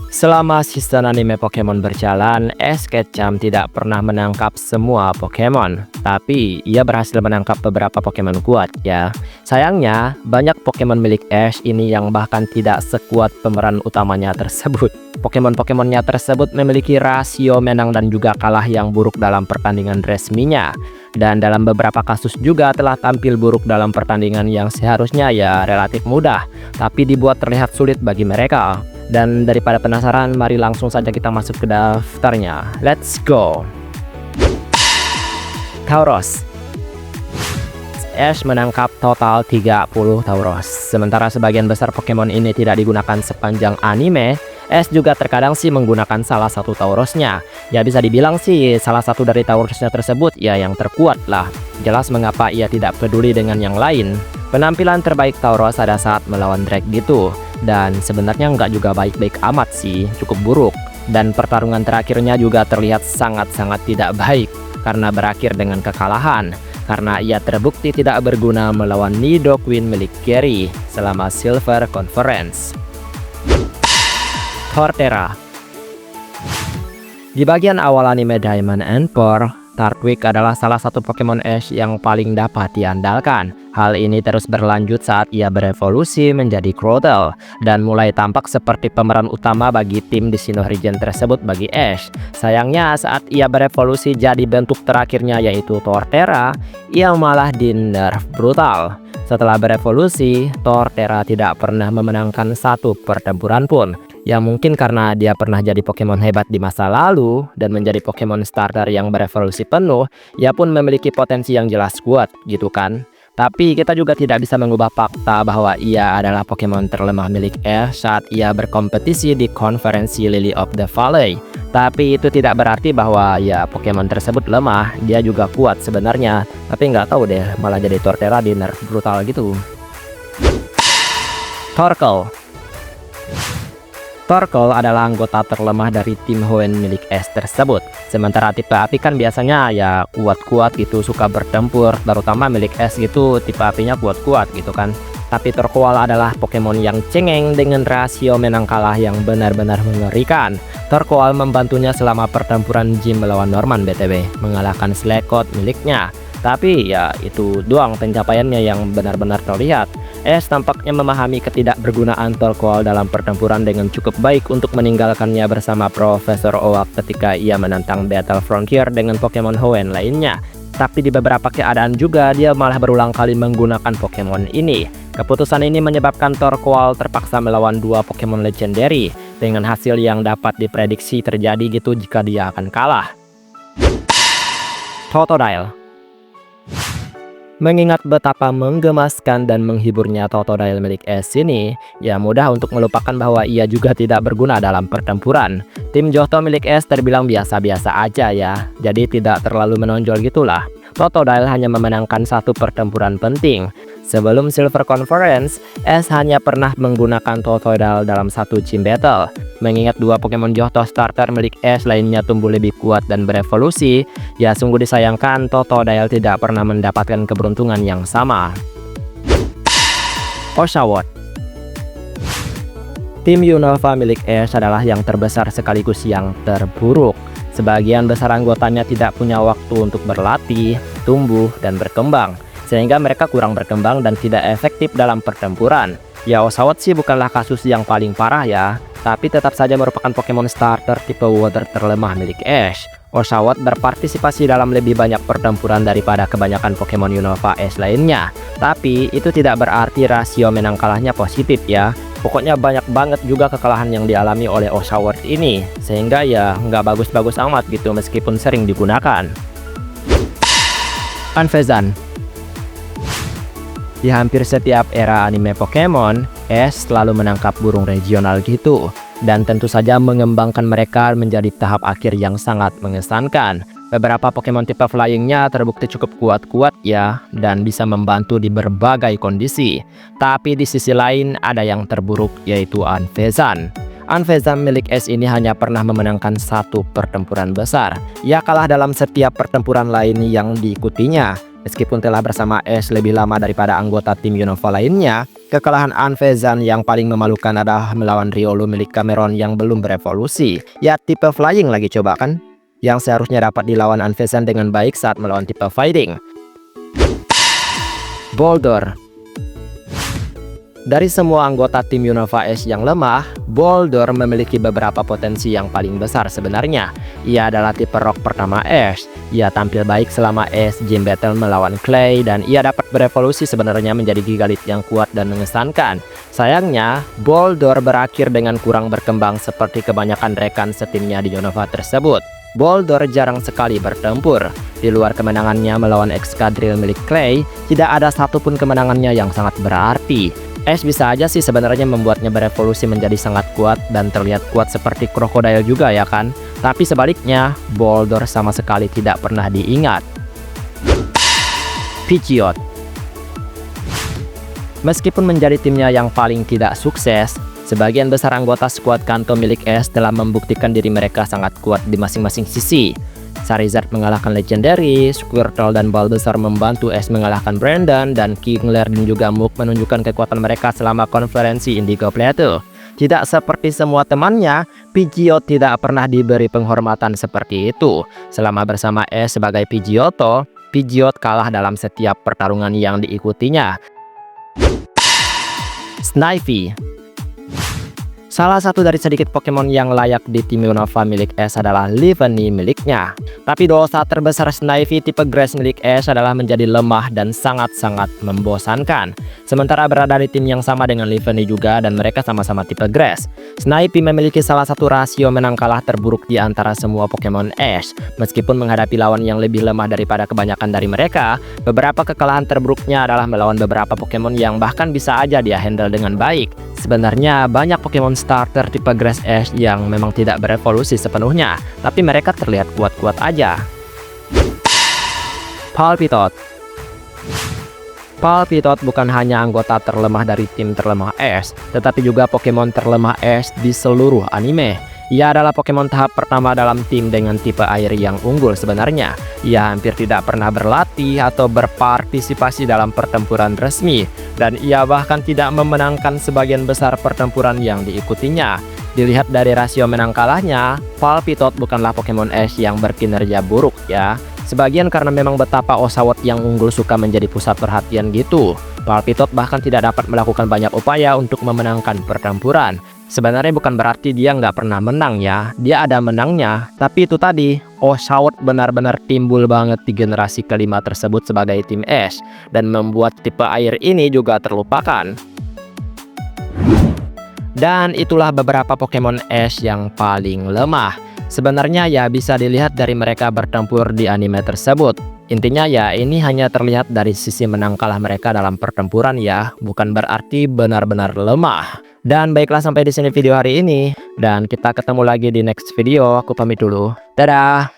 Selama season anime Pokemon berjalan, Ash Ketchum tidak pernah menangkap semua Pokemon, tapi ia berhasil menangkap beberapa Pokemon kuat ya. Sayangnya, banyak Pokemon milik Ash ini yang bahkan tidak sekuat pemeran utamanya tersebut. Pokemon-Pokemonnya tersebut memiliki rasio menang dan juga kalah yang buruk dalam pertandingan resminya. Dan dalam beberapa kasus juga telah tampil buruk dalam pertandingan yang seharusnya ya relatif mudah, tapi dibuat terlihat sulit bagi mereka. Dan daripada penasaran, mari langsung saja kita masuk ke daftarnya. Let's go. Tauros. Ash menangkap total 30 Tauros. Sementara sebagian besar Pokemon ini tidak digunakan sepanjang anime, Ash juga terkadang sih menggunakan salah satu Taurosnya. Ya bisa dibilang sih salah satu dari Taurosnya tersebut ya yang terkuat lah. Jelas mengapa ia tidak peduli dengan yang lain. Penampilan terbaik Tauros ada saat melawan Drake gitu. Dan sebenarnya nggak juga baik-baik amat sih, cukup buruk. Dan pertarungan terakhirnya juga terlihat sangat-sangat tidak baik karena berakhir dengan kekalahan. Karena ia terbukti tidak berguna melawan Nidoqueen milik Gary selama Silver Conference. Torterra. Di bagian awal anime Diamond and Pearl, Turtwig adalah salah satu Pokemon Ash yang paling dapat diandalkan. Hal ini terus berlanjut saat ia berevolusi menjadi Grotle dan mulai tampak seperti pemeran utama bagi tim di Sinnoh Region tersebut bagi Ash. Sayangnya saat ia berevolusi jadi bentuk terakhirnya yaitu Torterra, ia malah di-nerf brutal. Setelah berevolusi, Torterra tidak pernah memenangkan satu pertempuran pun. Ya mungkin karena dia pernah jadi Pokemon hebat di masa lalu dan menjadi Pokemon starter yang berevolusi penuh, ia pun memiliki potensi yang jelas kuat gitu kan. Tapi kita juga tidak bisa mengubah fakta bahwa ia adalah Pokemon terlemah milik Ash saat ia berkompetisi di konferensi Lily of the Valley. Tapi itu tidak berarti bahwa ya Pokemon tersebut lemah, dia juga kuat sebenarnya. Tapi nggak tahu deh, malah jadi Torterra di nerf brutal gitu. Torkoal. Torkoal adalah anggota terlemah dari tim Hoenn milik Ash tersebut. Sementara tipe api kan biasanya ya kuat-kuat gitu, suka bertempur, terutama milik Ash gitu tipe apinya kuat-kuat gitu kan. Tapi Torkoal adalah Pokemon yang cengeng dengan rasio menang kalah yang benar-benar mengerikan. Torkoal membantunya selama pertempuran gym melawan Norman BTW, mengalahkan Slakoth miliknya. Tapi ya itu doang pencapaiannya yang benar-benar terlihat. Ash tampaknya memahami ketidakbergunaan Torkoal dalam pertempuran dengan cukup baik untuk meninggalkannya bersama Profesor Oak ketika ia menantang Battle Frontier dengan Pokemon Hoenn lainnya. Tapi di beberapa keadaan juga dia malah berulang kali menggunakan Pokemon ini. Keputusan ini menyebabkan Torkoal terpaksa melawan dua Pokemon Legendary dengan hasil yang dapat diprediksi terjadi gitu jika dia akan kalah. Totodile. Mengingat betapa menggemaskan dan menghiburnya Totodile milik Ash ini, ya mudah untuk melupakan bahwa ia juga tidak berguna dalam pertempuran. Tim Johto milik Ash terbilang biasa-biasa aja ya, jadi tidak terlalu menonjol gitulah. Totodile hanya memenangkan satu pertempuran penting. Sebelum Silver Conference, Ash hanya pernah menggunakan Totodile dalam satu gym battle. Mengingat dua Pokemon Johto starter milik Ash lainnya tumbuh lebih kuat dan berevolusi, ya sungguh disayangkan Totodile tidak pernah mendapatkan keberuntungan yang sama. Oshawott. Tim Unova milik Ash adalah yang terbesar sekaligus yang terburuk. Sebagian besar anggotanya tidak punya waktu untuk berlatih, tumbuh, dan berkembang, sehingga mereka kurang berkembang dan tidak efektif dalam pertempuran. Ya Oshawott sih bukanlah kasus yang paling parah ya, tapi tetap saja merupakan Pokemon starter tipe water terlemah milik Ash. Oshawott berpartisipasi dalam lebih banyak pertempuran daripada kebanyakan Pokemon Unova Ash lainnya. Tapi itu tidak berarti rasio menang kalahnya positif ya. Pokoknya banyak banget juga kekalahan yang dialami oleh Oshawott ini, sehingga ya nggak bagus-bagus amat gitu meskipun sering digunakan. Anfezan. Di hampir setiap era anime Pokemon, Ash selalu menangkap burung regional gitu. Dan tentu saja mengembangkan mereka menjadi tahap akhir yang sangat mengesankan. Beberapa Pokemon tipe flyingnya terbukti cukup kuat-kuat ya, dan bisa membantu di berbagai kondisi. Tapi di sisi lain ada yang terburuk yaitu Anfezan. Anfezan milik Ash ini hanya pernah memenangkan satu pertempuran besar. Ia kalah dalam setiap pertempuran lain yang diikutinya. Meskipun telah bersama Ash lebih lama daripada anggota tim Unova lainnya, kekalahan Anvezan yang paling memalukan adalah melawan Riolu milik Cameron yang belum berevolusi. Ya tipe flying lagi coba kan? Yang seharusnya dapat dilawan Anvezan dengan baik saat melawan tipe fighting. Boulder. Dari semua anggota tim Unova Ash yang lemah, Boulder memiliki beberapa potensi yang paling besar sebenarnya. Ia adalah tipe rock pertama Ash. Ia tampil baik selama Ash Gym Battle melawan Clay dan ia dapat berevolusi sebenarnya menjadi Gigalith yang kuat dan mengesankan. Sayangnya, Boulder berakhir dengan kurang berkembang seperti kebanyakan rekan setimnya di Unova tersebut. Boulder jarang sekali bertempur. Di luar kemenangannya melawan Excadrill milik Clay, tidak ada satupun kemenangannya yang sangat berarti. Ash bisa aja sih sebenarnya membuatnya berevolusi menjadi sangat kuat dan terlihat kuat seperti Crocodile juga ya kan. Tapi sebaliknya, Boulder sama sekali tidak pernah diingat. Pidgeot. Meskipun menjadi timnya yang paling tidak sukses, sebagian besar anggota skuad Kanto milik Ash telah membuktikan diri mereka sangat kuat di masing-masing sisi. Charizard mengalahkan Legendary, Squirtle dan Bulbasaur membantu Ash mengalahkan Brandon, dan Kingler dan juga Muk menunjukkan kekuatan mereka selama konferensi Indigo Plateau. Tidak seperti semua temannya, Pidgeot tidak pernah diberi penghormatan seperti itu. Selama bersama Ash sebagai Pidgeotto, Pidgeot kalah dalam setiap pertarungan yang diikutinya. Snivy. Salah satu dari sedikit Pokemon yang layak di tim Unova milik Ash adalah Livenny miliknya. Tapi dosa terbesar Snivy tipe Grass milik Ash adalah menjadi lemah dan sangat-sangat membosankan. Sementara berada di tim yang sama dengan Livenny juga dan mereka sama-sama tipe Grass. Snivy memiliki salah satu rasio menang kalah terburuk di antara semua Pokemon Ash. Meskipun menghadapi lawan yang lebih lemah daripada kebanyakan dari mereka, beberapa kekalahan terburuknya adalah melawan beberapa Pokemon yang bahkan bisa aja dia handle dengan baik. Sebenarnya banyak Pokemon starter tipe Grass Ash yang memang tidak berevolusi sepenuhnya, tapi mereka terlihat kuat-kuat aja. Palpitot. Palpitot bukan hanya anggota terlemah dari tim terlemah Ash, tetapi juga Pokemon terlemah Ash di seluruh anime. Ia adalah Pokemon tahap pertama dalam tim dengan tipe air yang unggul sebenarnya. Ia hampir tidak pernah berlatih atau berpartisipasi dalam pertempuran resmi, dan ia bahkan tidak memenangkan sebagian besar pertempuran yang diikutinya. Dilihat dari rasio menang kalahnya, Palpitot bukanlah Pokemon Ash yang berkinerja buruk ya. Sebagian karena memang betapa Oshawott yang unggul suka menjadi pusat perhatian gitu. Palpitot bahkan tidak dapat melakukan banyak upaya untuk memenangkan pertempuran. Sebenarnya bukan berarti dia nggak pernah menang ya, dia ada menangnya. Tapi itu tadi, Oshawott benar-benar timbul banget di generasi kelima tersebut sebagai tim Ash, dan membuat tipe air ini juga terlupakan. Dan itulah beberapa Pokemon Ash yang paling lemah. Sebenarnya ya bisa dilihat dari mereka bertempur di anime tersebut. Intinya ya ini hanya terlihat dari sisi menang kalah mereka dalam pertempuran ya, bukan berarti benar-benar lemah. Dan baiklah sampai di sini video hari ini, dan kita ketemu lagi di next video. Aku pamit dulu. Dadah.